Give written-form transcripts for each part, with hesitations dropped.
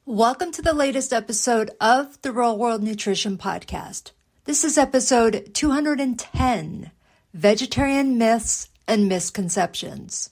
Welcome to the latest episode of the Real World Nutrition Podcast. This is episode 210, Vegetarian Myths and Misconceptions.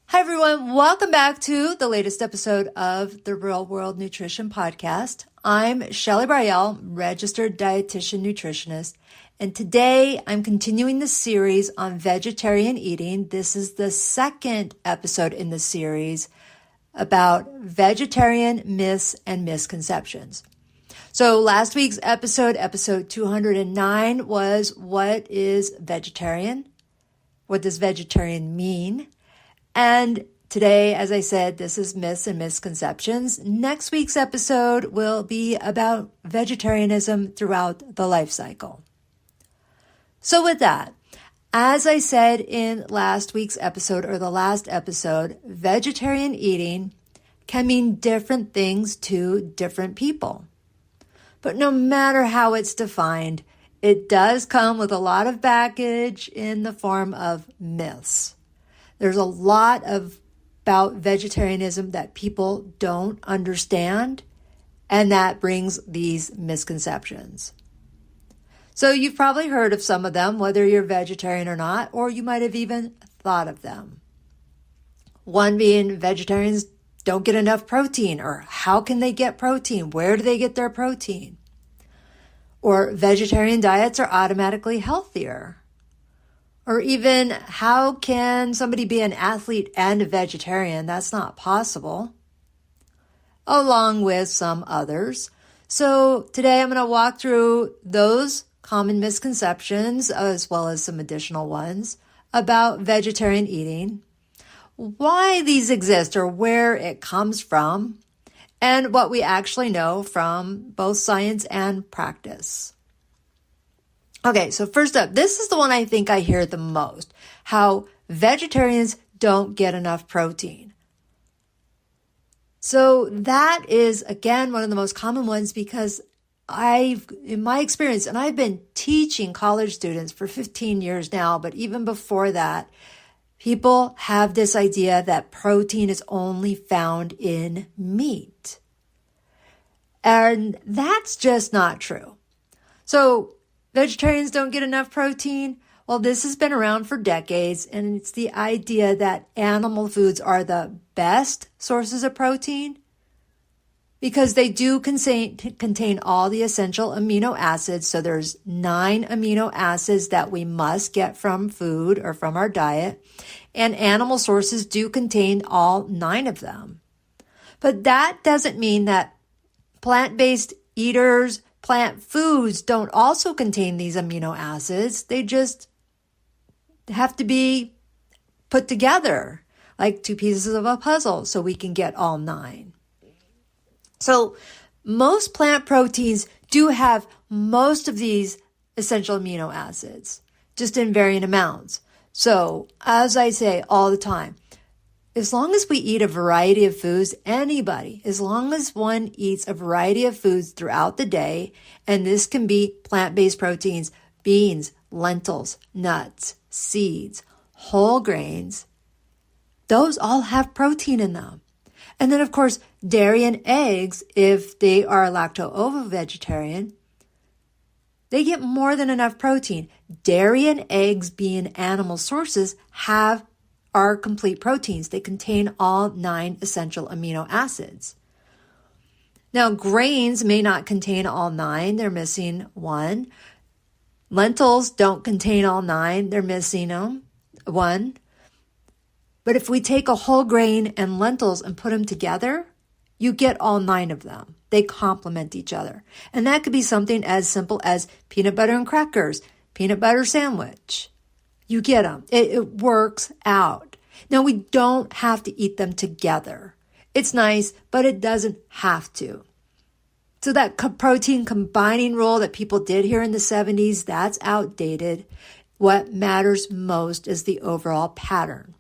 Hi everyone, welcome back to the latest episode of the Real World Nutrition Podcast. I'm Shelly Brielle, registered dietitian nutritionist, and today I'm continuing the series on vegetarian eating. This is the second episode in the series about vegetarian myths and misconceptions. So last week's episode 209, was what is vegetarian? What does vegetarian mean? And today, as I said, this is myths and misconceptions. Next week's episode will be about vegetarianism throughout the life cycle. So with that, as I said in last week's episode or the last episode, vegetarian eating can mean different things to different people. But no matter how it's defined, it does come with a lot of baggage in the form of myths. There's a lot about vegetarianism that people don't understand, and that brings these misconceptions. So you've probably heard of some of them, whether you're vegetarian or not, or you might have even thought of them. One being vegetarians don't get enough protein, or how can they get protein? Where do they get their protein? Or vegetarian diets are automatically healthier. Or even, how can somebody be an athlete and a vegetarian? That's not possible. Along with some others. So today I'm going to walk through those common misconceptions, as well as some additional ones, about vegetarian eating, why these exist or where it comes from, and what we actually know from both science and practice. Okay, so first up, this is the one I think I hear the most, how vegetarians don't get enough protein. So that is, again, one of the most common ones because in my experience, and I've been teaching college students for 15 years now, but even before that, people have this idea that protein is only found in meat. And that's just not true. So vegetarians don't get enough protein. Well, this has been around for decades, and it's the idea that animal foods are the best sources of protein because they do contain all the essential amino acids. So there's 9 amino acids that we must get from food or from our diet, and animal sources do contain all 9 of them. But that doesn't mean that plant-based eaters, plant foods don't also contain these amino acids. They just have to be put together like 2 pieces of a puzzle so we can get all 9. So most plant proteins do have most of these essential amino acids, just in varying amounts. So as I say all the time, as long as we eat a variety of foods, anybody, as long as one eats a variety of foods throughout the day, and this can be plant-based proteins, beans, lentils, nuts, seeds, whole grains, those all have protein in them. And then, of course, dairy and eggs, if they are lacto-ovo-vegetarian, they get more than enough protein. Dairy and eggs, being animal sources, are complete proteins. They contain all 9 essential amino acids. Now, grains may not contain all 9. They're missing 1. Lentils don't contain all 9. They're missing 1. But if we take a whole grain and lentils and put them together, you get all 9 of them. They complement each other. And that could be something as simple as peanut butter and crackers, peanut butter sandwich. You get them. It works out. Now, we don't have to eat them together. It's nice, but it doesn't have to. So that protein combining rule that people did here in the 70s, that's outdated. What matters most is the overall pattern.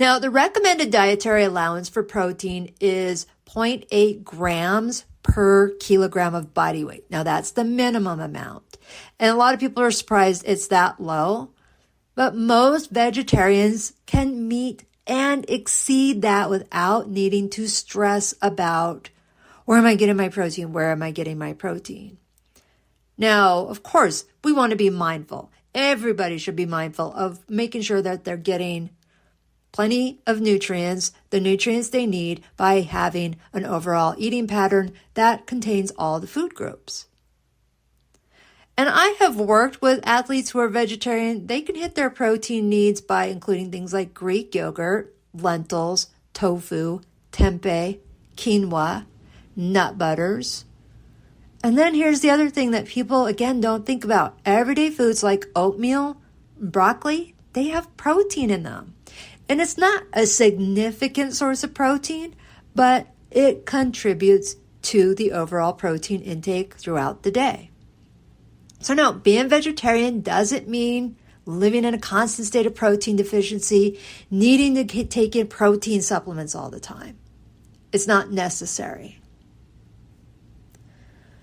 Now, the recommended dietary allowance for protein is 0.8 grams per kilogram of body weight. Now, that's the minimum amount. And a lot of people are surprised it's that low. But most vegetarians can meet and exceed that without needing to stress about where am I getting my protein? Where am I getting my protein? Now, of course, we want to be mindful. Everybody should be mindful of making sure that they're getting plenty of nutrients, the nutrients they need by having an overall eating pattern that contains all the food groups. And I have worked with athletes who are vegetarian. They can hit their protein needs by including things like Greek yogurt, lentils, tofu, tempeh, quinoa, nut butters. And then here's the other thing that people, again, don't think about. Everyday foods like oatmeal, broccoli, they have protein in them. And it's not a significant source of protein, but it contributes to the overall protein intake throughout the day. So no, being vegetarian doesn't mean living in a constant state of protein deficiency, needing to take in protein supplements all the time. It's not necessary.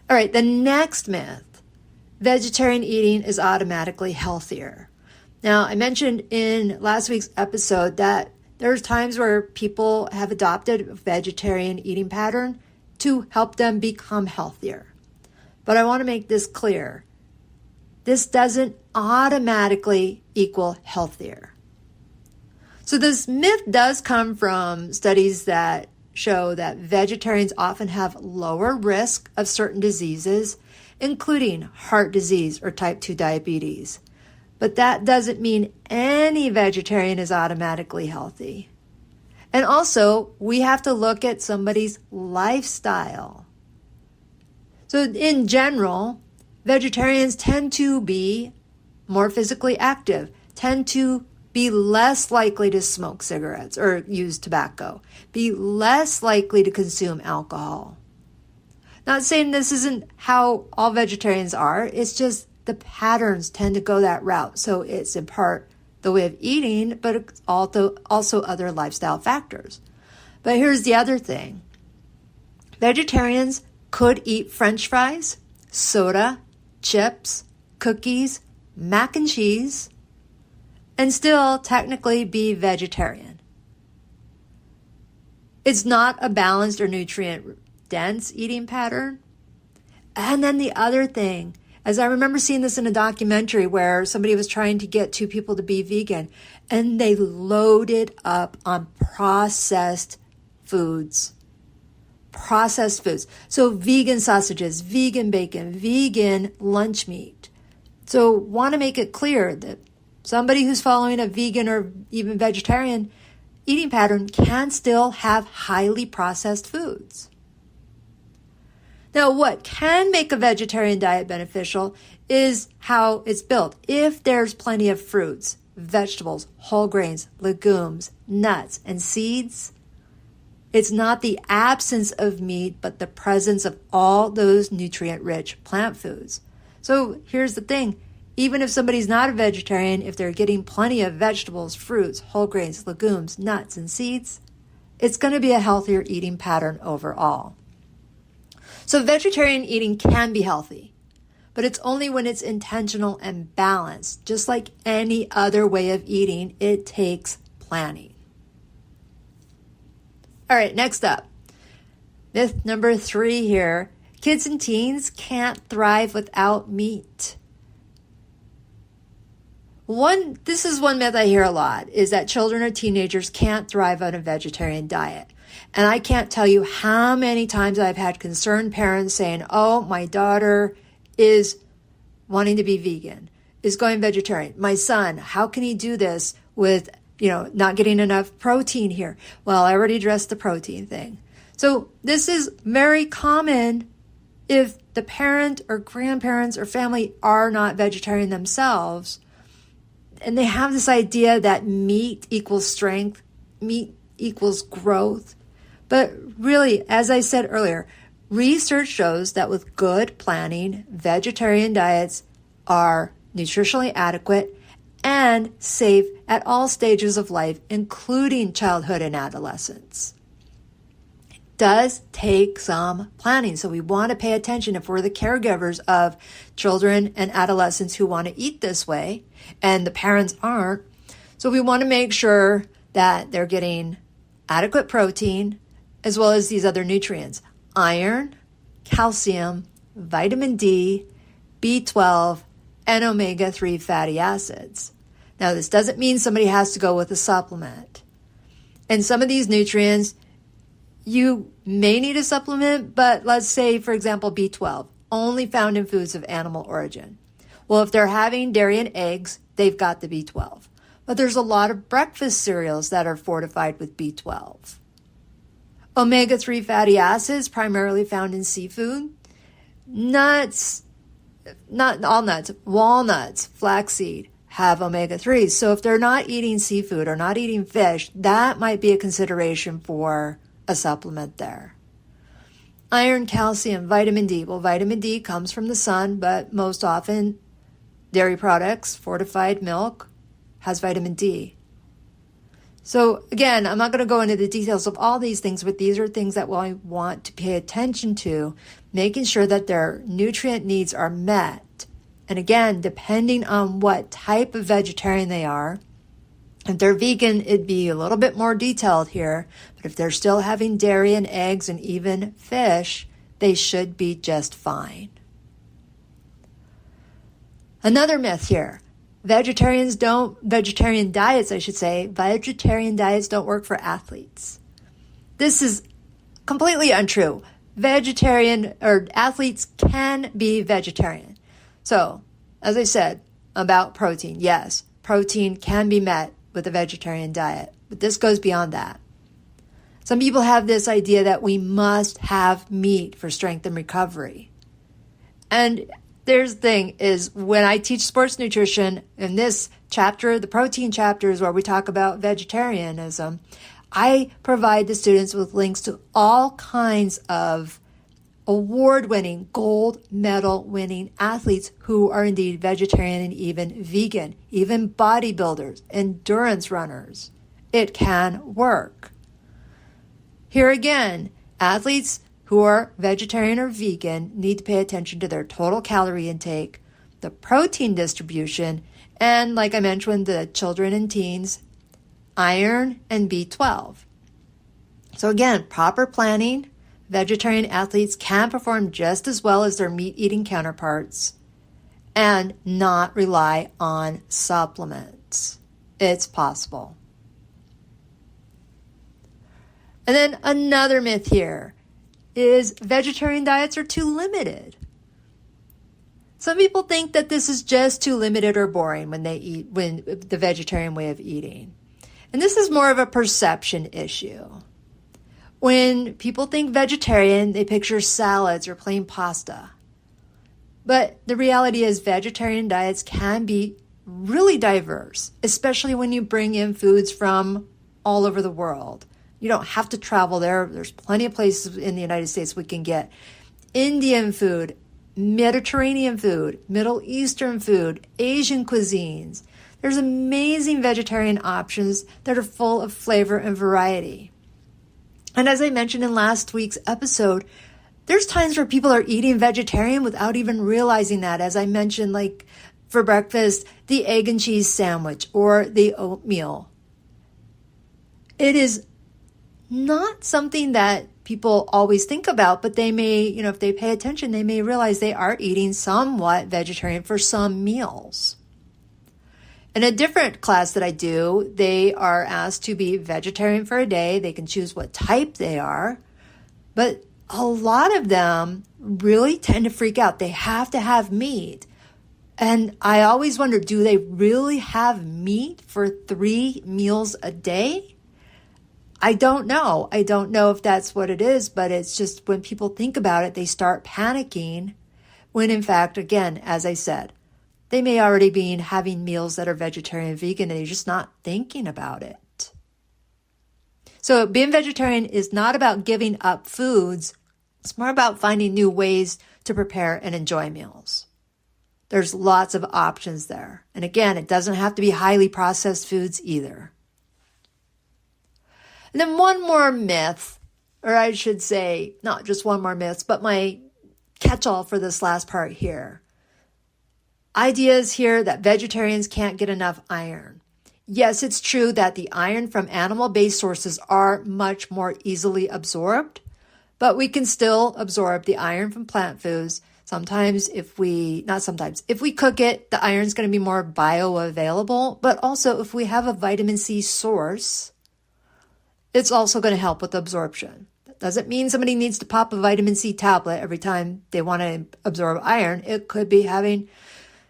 All right, the next myth, vegetarian eating is automatically healthier. Now, I mentioned in last week's episode that there's times where people have adopted a vegetarian eating pattern to help them become healthier. But I want to make this clear. This doesn't automatically equal healthier. So this myth does come from studies that show that vegetarians often have lower risk of certain diseases, including heart disease or type 2 diabetes. But that doesn't mean any vegetarian is automatically healthy. And also, we have to look at somebody's lifestyle. So in general, vegetarians tend to be more physically active, tend to be less likely to smoke cigarettes or use tobacco, be less likely to consume alcohol. Not saying this isn't how all vegetarians are, it's just the patterns tend to go that route. So it's in part the way of eating, but it's also other lifestyle factors. But here's the other thing. Vegetarians could eat French fries, soda, chips, cookies, mac and cheese, and still technically be vegetarian. It's not a balanced or nutrient-dense eating pattern. And then the other thing, as I remember seeing this in a documentary where somebody was trying to get two people to be vegan, and they loaded up on processed foods. Processed foods. So vegan sausages, vegan bacon, vegan lunch meat. So want to make it clear that somebody who's following a vegan or even vegetarian eating pattern can still have highly processed foods. Now, what can make a vegetarian diet beneficial is how it's built. If there's plenty of fruits, vegetables, whole grains, legumes, nuts, and seeds, it's not the absence of meat, but the presence of all those nutrient-rich plant foods. So here's the thing. Even if somebody's not a vegetarian, if they're getting plenty of vegetables, fruits, whole grains, legumes, nuts, and seeds, it's going to be a healthier eating pattern overall. So vegetarian eating can be healthy, but it's only when it's intentional and balanced. Just like any other way of eating, it takes planning. All right, next up. Myth number 3 here. Kids and teens can't thrive without meat. This is one myth I hear a lot, is that children or teenagers can't thrive on a vegetarian diet. And I can't tell you how many times I've had concerned parents saying, oh, my daughter is wanting to be vegan, is going vegetarian. My son, how can he do this with, not getting enough protein here? Well, I already addressed the protein thing. So this is very common if the parent or grandparents or family are not vegetarian themselves. And they have this idea that meat equals strength, meat equals growth. But really, as I said earlier, research shows that with good planning, vegetarian diets are nutritionally adequate and safe at all stages of life, including childhood and adolescence. It does take some planning, so we want to pay attention if we're the caregivers of children and adolescents who want to eat this way, and the parents aren't. So we want to make sure that they're getting adequate protein as well as these other nutrients: iron, calcium, vitamin D, B12, and omega-3 fatty acids. Now, this doesn't mean somebody has to go with a supplement. And some of these nutrients, you may need a supplement, but let's say, for example, B12, only found in foods of animal origin. Well, if they're having dairy and eggs, they've got the B12. But there's a lot of breakfast cereals that are fortified with B12. Omega-3 fatty acids, primarily found in seafood. Nuts, not all nuts, walnuts, flaxseed have omega-3s. So if they're not eating seafood or not eating fish, that might be a consideration for a supplement there. Iron, calcium, vitamin D. Well, vitamin D comes from the sun, but most often dairy products, fortified milk, has vitamin D. So again, I'm not going to go into the details of all these things, but these are things that I want to pay attention to, making sure that their nutrient needs are met. And again, depending on what type of vegetarian they are, if they're vegan, it'd be a little bit more detailed here, but if they're still having dairy and eggs and even fish, they should be just fine. Another myth here. Vegetarian diets don't work for athletes. This is completely untrue. Athletes can be vegetarian. So, as I said about protein, yes, protein can be met with a vegetarian diet, but this goes beyond that. Some people have this idea that we must have meat for strength and recovery. And there's the thing is, when I teach sports nutrition in this chapter, the protein chapter is where we talk about vegetarianism, I provide the students with links to all kinds of award-winning, gold medal-winning athletes who are indeed vegetarian and even vegan, even bodybuilders, endurance runners. It can work. Here again, athletes who are vegetarian or vegan need to pay attention to their total calorie intake, the protein distribution, and like I mentioned, the children and teens, iron and B12. So again, proper planning, vegetarian athletes can perform just as well as their meat-eating counterparts and not rely on supplements. It's possible. And then another myth here is vegetarian diets are too limited. Some people think that this is just too limited or boring when the vegetarian way of eating. And this is more of a perception issue. When people think vegetarian, they picture salads or plain pasta. But the reality is vegetarian diets can be really diverse, especially when you bring in foods from all over the world. You don't have to travel there. There's plenty of places in the United States we can get Indian food, Mediterranean food, Middle Eastern food, Asian cuisines. There's amazing vegetarian options that are full of flavor and variety. And as I mentioned in last week's episode, there's times where people are eating vegetarian without even realizing that. As I mentioned, like for breakfast, the egg and cheese sandwich or the oatmeal. It is not something that people always think about, but they may, if they pay attention, they may realize they are eating somewhat vegetarian for some meals. In a different class that I do, they are asked to be vegetarian for a day. They can choose what type they are, but a lot of them really tend to freak out. They have to have meat. And I always wonder, do they really have meat for 3 meals a day? I don't know. I don't know if that's what it is, but it's just when people think about it, they start panicking when in fact, again, as I said, they may already be having meals that are vegetarian and vegan and they're just not thinking about it. So being vegetarian is not about giving up foods. It's more about finding new ways to prepare and enjoy meals. There's lots of options there. And again, it doesn't have to be highly processed foods either. And then one more myth, or I should say, not just one more myth, but my catch-all for this last part here. Ideas here that vegetarians can't get enough iron. Yes, it's true that the iron from animal-based sources are much more easily absorbed, but we can still absorb the iron from plant foods. If we cook it, the iron's going to be more bioavailable, but also if we have a vitamin C source, it's also going to help with absorption. That doesn't mean somebody needs to pop a vitamin C tablet every time they want to absorb iron. It could be having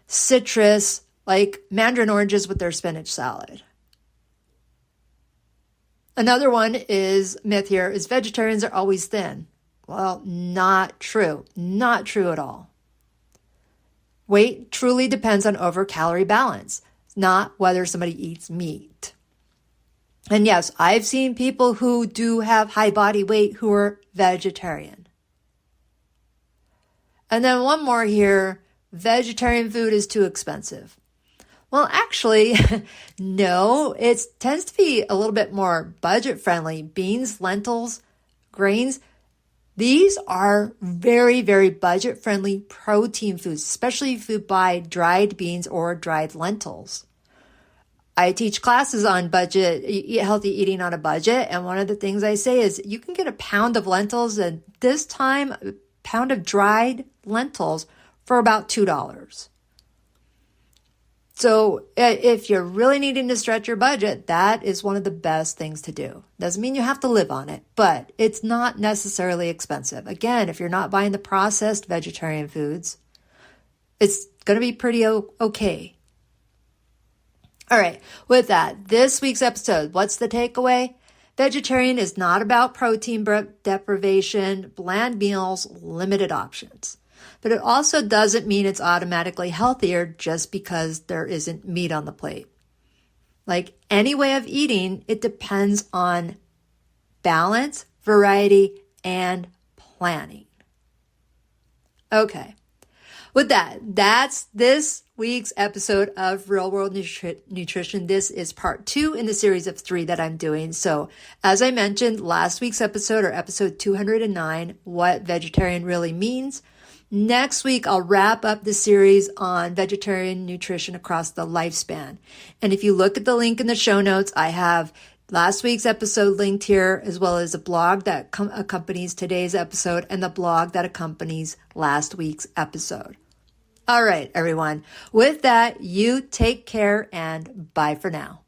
citrus like mandarin oranges with their spinach salad. Another myth here is vegetarians are always thin. Well, not true. Not true at all. Weight truly depends on over-calorie balance, not whether somebody eats meat. And yes, I've seen people who do have high body weight who are vegetarian. And then one more here, vegetarian food is too expensive. Well, actually, no, it tends to be a little bit more budget friendly. Beans, lentils, grains, these are very, very budget friendly protein foods, especially if you buy dried beans or dried lentils. I teach classes on healthy eating on a budget. And one of the things I say is you can get a pound of lentils, and this time a pound of dried lentils for about $2. So if you're really needing to stretch your budget, that is one of the best things to do. Doesn't mean you have to live on it, but it's not necessarily expensive. Again, if you're not buying the processed vegetarian foods, it's going to be pretty okay. All right, with that, this week's episode, what's the takeaway? Vegetarian is not about protein deprivation, bland meals, limited options. But it also doesn't mean it's automatically healthier just because there isn't meat on the plate. Like any way of eating, it depends on balance, variety, and planning. Okay. With that, that's this week's episode of Real World Nutrition. This is part 2 in the series of 3 that I'm doing. So as I mentioned, last week's episode, or episode 209, what vegetarian really means. Next week, I'll wrap up the series on vegetarian nutrition across the lifespan. And if you look at the link in the show notes, I have last week's episode linked here, as well as a blog that accompanies today's episode and the blog that accompanies last week's episode. All right, everyone. With that, you take care and bye for now.